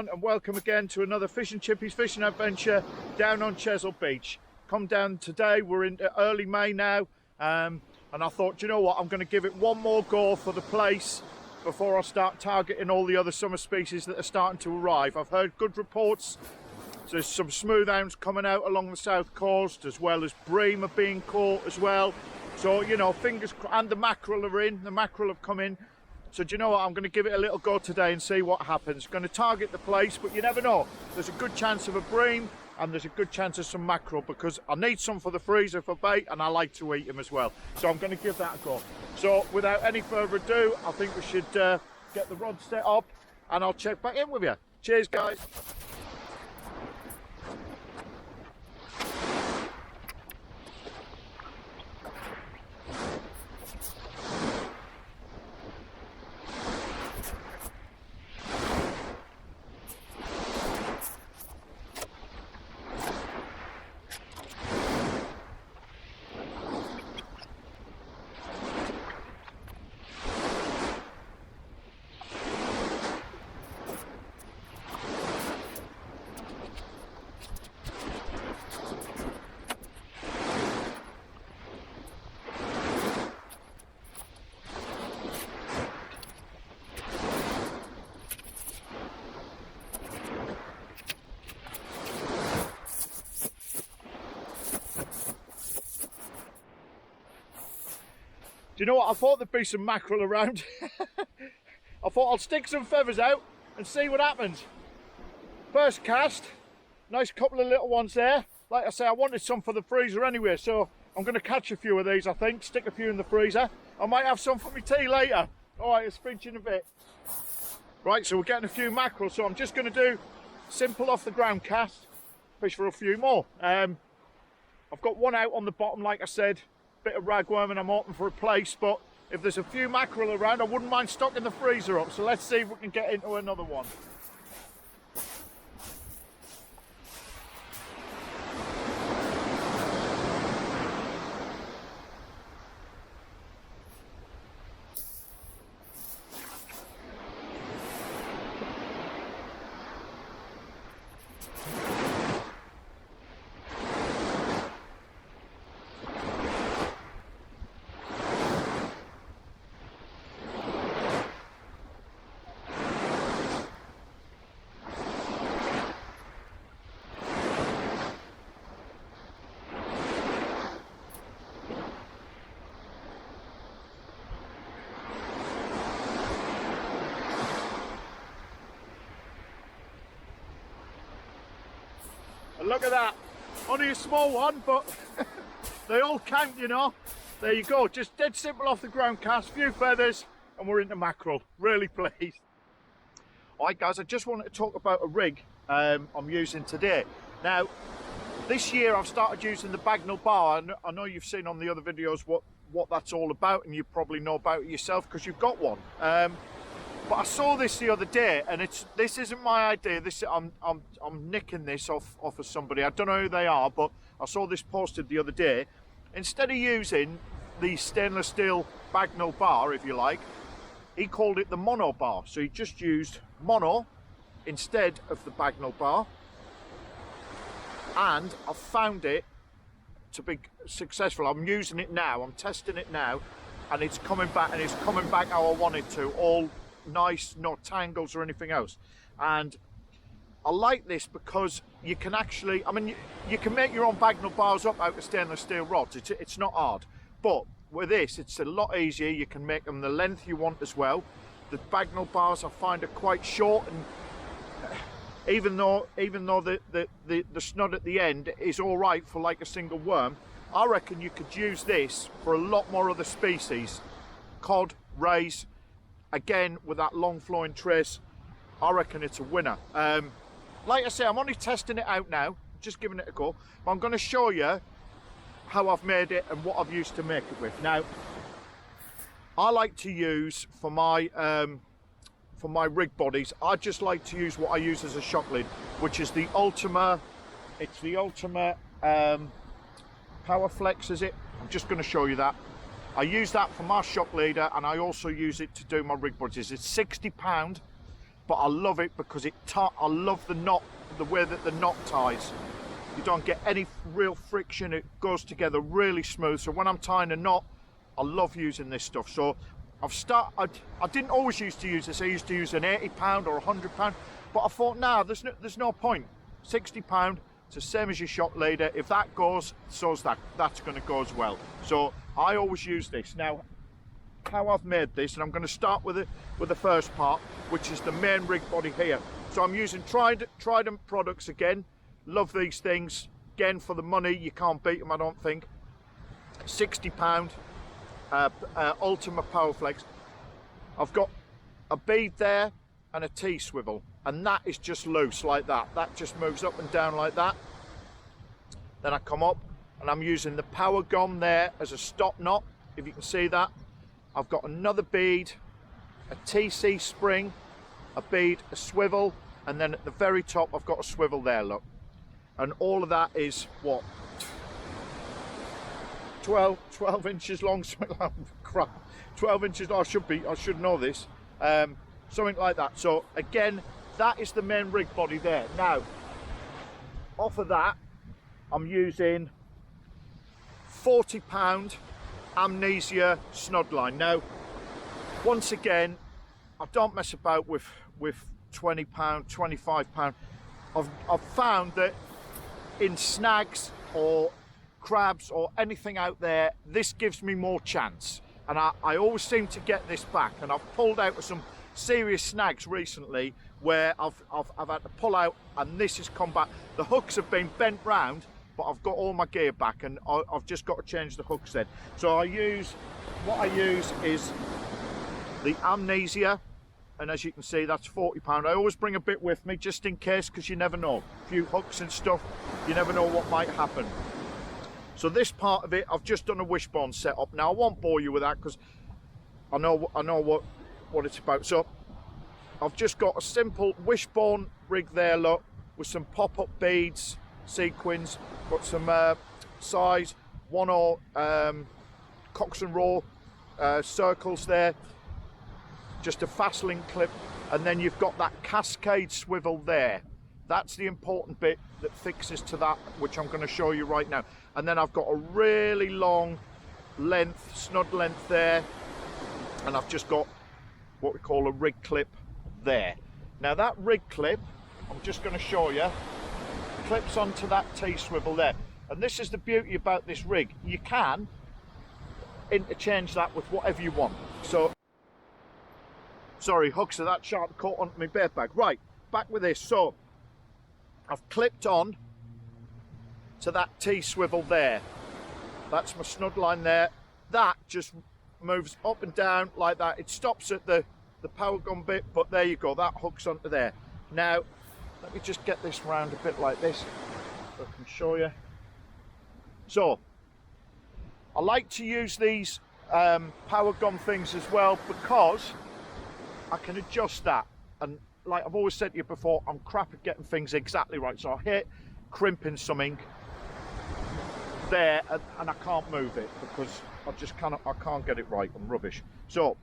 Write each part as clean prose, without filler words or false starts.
everyone, and welcome again to another Fish and Chippies fishing adventure down on Chesil Beach. Come down today, we're in early May now, and I thought, you know what, I'm going to give it one more go for the Plaice before I start targeting all the other summer species that are starting to arrive. I've heard good reports. There's some smooth hounds coming out along the south coast, as well as bream are being caught as well. So, you know, fingers crossed. And the mackerel are in, the mackerel have come in. So do you know what, I'm going to give it a little go today and see what happens. Going to target the Plaice, but you never know. There's a good chance of a bream and there's a good chance of some mackerel, because I need some for the freezer for bait and I like to eat them as well. So I'm going to give that a go. So without any further ado, I think we should get the rod set up and I'll check back in with you. Cheers, guys. Do you know what, I thought there'd be some mackerel around. I thought I'll stick some feathers out and see what happens. First cast, nice couple of little ones there. Like I say, I wanted some for the freezer anyway, so I'm going to catch a few of these, I think, stick a few in the freezer. I might have some for my tea later. Alright, I'll speak to you in a bit. Right, so we're getting a few mackerel, so I'm just going to do simple off the ground cast, fish for a few more. I've got one out on the bottom, like I said. Bit of ragworm and I'm hoping for a Plaice, but if there's a few mackerel around, I wouldn't mind stocking the freezer up. So let's see if we can get into another one. Look at that, only a small one, but they all count, you know. There you go, just dead simple off the ground cast, few feathers, and we're into mackerel. Really pleased. Alright guys, I just wanted to talk about a rig I'm using today. Now, this year I've started using the Bagnall bar. I know you've seen on the other videos what that's all about, and you probably know about it yourself because you've got one. But I saw this the other day, and this isn't my idea. I'm nicking this off of somebody. I don't know who they are, but I saw this posted the other day. Instead of using the stainless steel Bagnall bar, if you like, he called it the mono bar. So he just used mono instead of the Bagnall bar, and I found it to be successful. I'm using it now. I'm testing it now, and it's coming back, and it's coming back how I want it to. All nice, no tangles or anything else. And I like this because you can actually, I mean, you can make your own Bagnall bars up out of stainless steel rods. It's not hard, but with this it's a lot easier. You can make them the length you want as well. The Bagnall bars I find are quite short, and even though the snood at the end is all right for like a single worm, I reckon you could use this for a lot more other species. Cod, rays, again with that long flowing trace, I reckon it's a winner. Like I say, I'm only testing it out now, just giving it a go, but I'm going to show you how I've made it and what I've used to make it with. Now, I like to use for my rig bodies, I just like to use what I use as a shock lid, which is the Ultima. It's the Ultima Power Flex, is it? I'm just going to show you that. I use that for my shock leader, and I also use it to do my rig bodies. It's £60 but I love it because I love the knot, the way that the knot ties. You don't get any real friction, it goes together really smooth. So when I'm tying a knot, I love using this stuff. So I didn't always used to use this. I used to use an £80 or £100, but I thought, nah, there's no point. £60, it's the same as your shot leader. If that goes, so's that's going to go as well. So I always use this. Now, how I've made this, and I'm going to start with the first part, which is the main rig body here. So I'm using Trident products again. Love these things. Again, for the money, you can't beat them, I don't think. £60 Ultima Powerflex. I've got a bead there and a T-swivel, and that is just loose like that. That just moves up and down like that. Then I come up and I'm using the power gun there as a stop knot, if you can see that. I've got another bead, a TC spring, a bead, a swivel, and then at the very top I've got a swivel there, look. And all of that is what, 12 inches long, something like crap, 12 inches long. I should know this, something like that. So again, that is the main rig body there. Now, off of that, I'm using £40 Amnesia snod line. Now, once again, I don't mess about with £20, £25. I've found that in snags or crabs or anything out there, this gives me more chance, and I always seem to get this back. And I've pulled out some serious snags recently where I've had to pull out, and this has come back. The hooks have been bent round, but I've got all my gear back, and I've just got to change the hooks then. So what I use is the Amnesia, and as you can see, that's £40. I always bring a bit with me just in case, because you never know. A few hooks and stuff, you never know what might happen. So this part of it, I've just done a wishbone setup. Now I won't bore you with that because I know what it's about. So I've just got a simple wishbone rig there, look, with some pop-up beads, sequins, got some size 1/0 Cox and Roll circles there, just a fast link clip, and then you've got that cascade swivel there. That's the important bit that fixes to that, which I'm going to show you right now. And then I've got a really long length, snod length there, and I've just got what we call a rig clip there. Now that rig clip, I'm just going to show you, clips onto that T-swivel there. And this is the beauty about this rig. You can interchange that with whatever you want. So, sorry, hooks of that sharp caught onto my bait bag. Right, back with this. So I've clipped on to that T-swivel there. That's my snod line there. That just moves up and down like that. It stops at the power gun bit, but there you go, that hooks onto there. Now, let me just get this round a bit like this so I can show you. So, I like to use these power gun things as well because I can adjust that. And like I've always said to you before, I'm crap at getting things exactly right. So I hit crimping something there and I can't move it because I can't get it right. I'm rubbish. So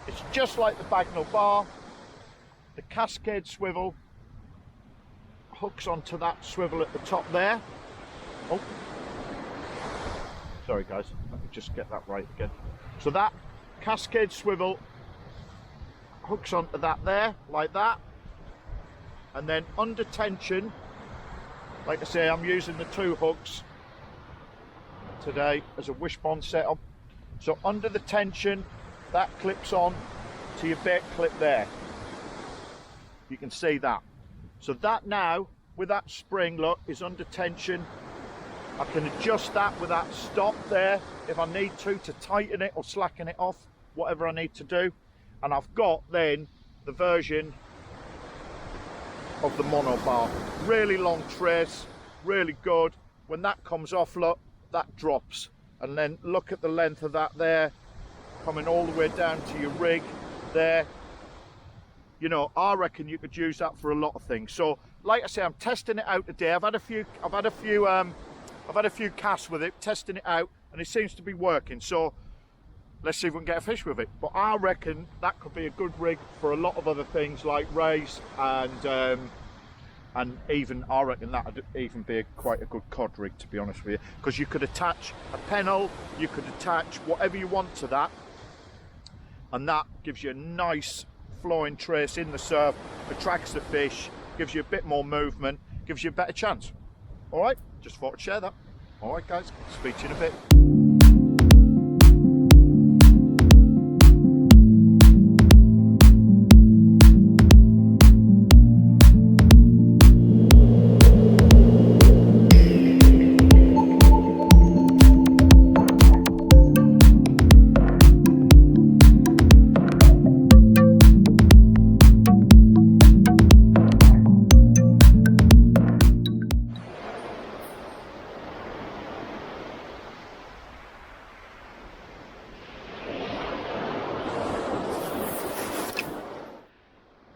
it's just like the Bagnall bar. The cascade swivel hooks onto that swivel at the top there. Oh, sorry guys, let me just get that right again. So that cascade swivel hooks onto that there, like that. And then under tension, like I say, I'm using the 2 hooks today as a wishbone setup. So under the tension, that clips on to your bait clip there. You can see that. So that now, with that spring, look, is under tension. I can adjust that with that stop there if I need to tighten it or slacken it off, whatever I need to do. And I've got then the version of the mono bar. Really long trace, really good. When that comes off, look, that drops. And then look at the length of that there, coming all the way down to your rig there. You know, I reckon you could use that for a lot of things. So, like I say, I'm testing it out today. I've had a few casts with it, testing it out, and it seems to be working. So, let's see if we can get a fish with it. But I reckon that could be a good rig for a lot of other things like rays and even, I reckon that would even be quite a good cod rig, to be honest with you, because you could attach a pennel, you could attach whatever you want to that, and that gives you a nice flowing trace in the surf, attracts the fish, gives you a bit more movement, gives you a better chance. All right, just thought I'd share that. All right guys, speak to you in a bit.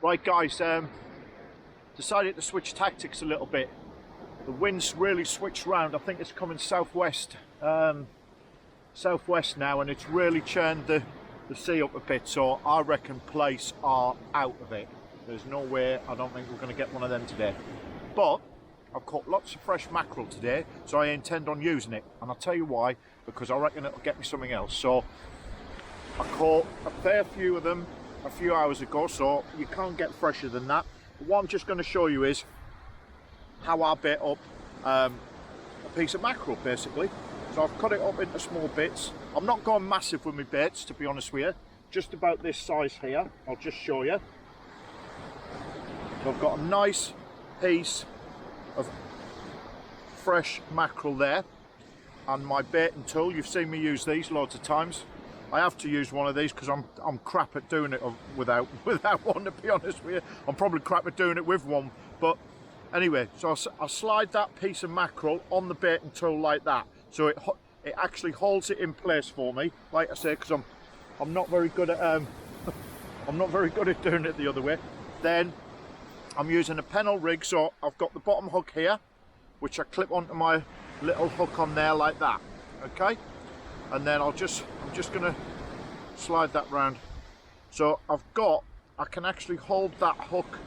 Right guys, decided to switch tactics a little bit. The wind's really switched round. I think it's coming southwest now, and it's really churned the sea up a bit, so I reckon Plaice are out of it. There's no way, I don't think we're going to get one of them today. But I've caught lots of fresh mackerel today, so I intend on using it, and I'll tell you why, because I reckon it'll get me something else. So I caught a fair few of them a few hours ago, so you can't get fresher than that. But what I'm just going to show you is how I bait up a piece of mackerel, basically. So I've cut it up into small bits. I'm not going massive with my baits, to be honest with you, just about this size here. I'll just show you. So I've got a nice piece of fresh mackerel there, and my baiting tool. You've seen me use these loads of times. I have to use one of these because I'm crap at doing it without one, to be honest with you. I'm probably crap at doing it with one, but anyway, so I slide that piece of mackerel on the baiting tool like that, so it actually holds it in place for me, like I say, because I'm not very good at I'm not very good at doing it the other way. Then I'm using a pennel rig, so I've got the bottom hook here, which I clip onto my little hook on there like that, okay? And then I'm just gonna slide that round. So I can actually hold that hook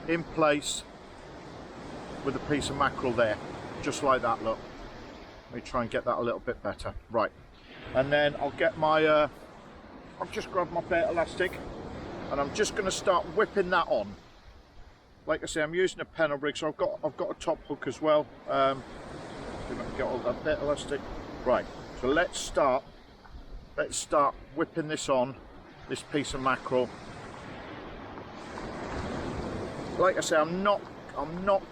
in place with a piece of mackerel there, just like that, look. Let me try and get that a little bit better. Right, and then I'll get my, I've just grabbed my bait elastic, and I'm just gonna start whipping that on. Like I say, I'm using a pennel rig, so I've got a top hook as well. See if I can get all that bait elastic. Right. So let's start whipping this on, this piece of mackerel. Like I say, I'm not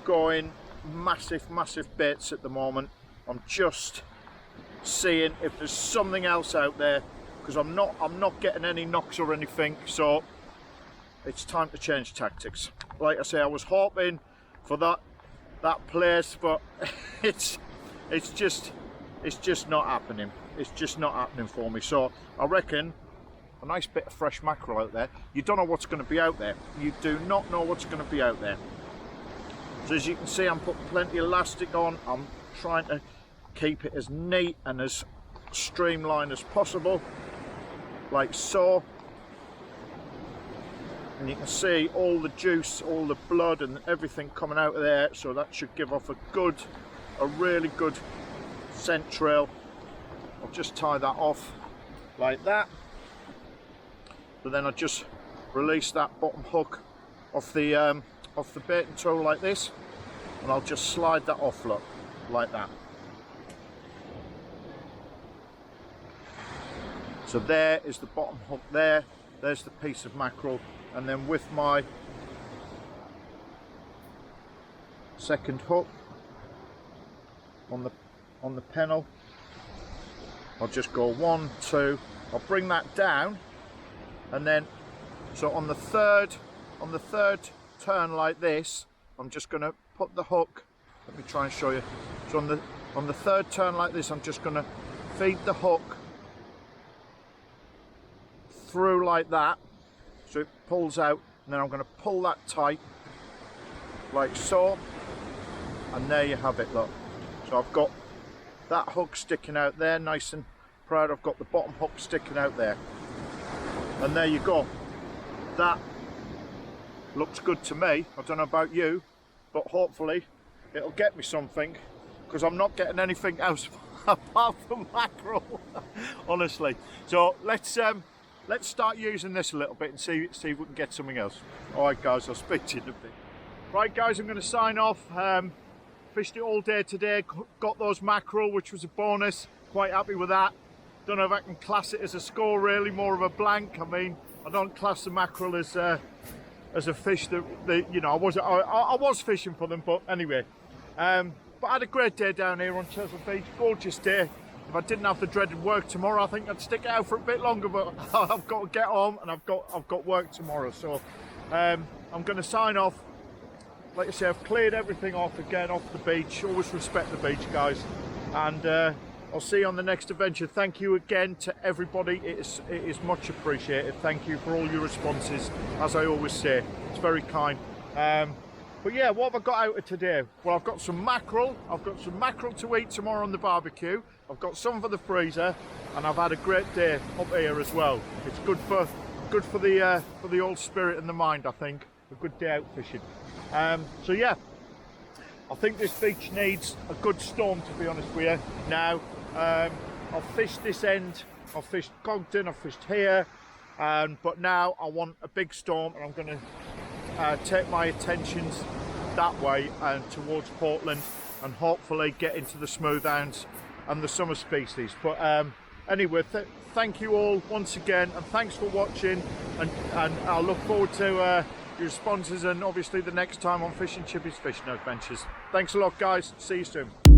going massive baits at the moment. I'm just seeing if there's something else out there, because I'm not getting any knocks or anything, so it's time to change tactics. Like I say, I was hoping for that Plaice, but it's just not happening. It's just not happening for me. So I reckon a nice bit of fresh mackerel out there. You don't know what's going to be out there. You do not know what's going to be out there. So as you can see, I'm putting plenty of elastic on. I'm trying to keep it as neat and as streamlined as possible, like so. And you can see all the juice, all the blood and everything coming out of there. So that should give off a really good scent trail. I'll just tie that off like that. So then I just release that bottom hook off the baiting tool like this, and I'll just slide that off, look, like that. So there is the bottom hook there. There's the piece of mackerel, and then with my second hook on the pennel, I'll just go 1, 2, I'll bring that down, and then so on the third turn like this, I'm just going to put the hook, let me try and show you. So on the third turn like this, I'm just going to feed the hook through like that, so it pulls out, and then I'm going to pull that tight like so, and there you have it, look. So I've got that hook sticking out there nice and proud I've got the bottom hook sticking out there. And there you go. That looks good to me. I don't know about you, but hopefully it'll get me something, because I'm not getting anything else apart from mackerel, honestly. So let's start using this a little bit and see if we can get something else. All right, guys, I'll speak to you in a bit. Right, guys, I'm going to sign off. Fished it all day today, got those mackerel, which was a bonus. Quite happy with that. Don't know if I can class it as a score, really, more of a blank. I mean, I don't class the mackerel as a fish that you know, I was fishing for them, but anyway. But I had a great day down here on Chesil Beach, gorgeous day. If I didn't have the dreaded work tomorrow, I think I'd stick it out for a bit longer, but I've got to get home and I've got work tomorrow. So I'm going to sign off. Like I say, I've cleared everything off again off the beach. Always respect the beach, guys. And I'll see you on the next adventure. Thank you again to everybody. It is much appreciated. Thank you for all your responses. As I always say, it's very kind. But yeah, what have I got out of today? Well, I've got some mackerel. I've got some mackerel to eat tomorrow on the barbecue. I've got some for the freezer, and I've had a great day up here as well. It's good for the old spirit and the mind, I think. A good day out fishing. So yeah, I think this beach needs a good storm, to be honest with you. Now, I've fished this end, I've fished Cogden, I've fished here, but now I want a big storm, and I'm going to take my attentions that way and towards Portland, and hopefully get into the smooth hounds and the summer species. But anyway, thank you all once again, and thanks for watching, and I'll look forward to your sponsors, and obviously the next time on Fishing Chippy's Fishing Adventures. Thanks a lot, guys. See you soon.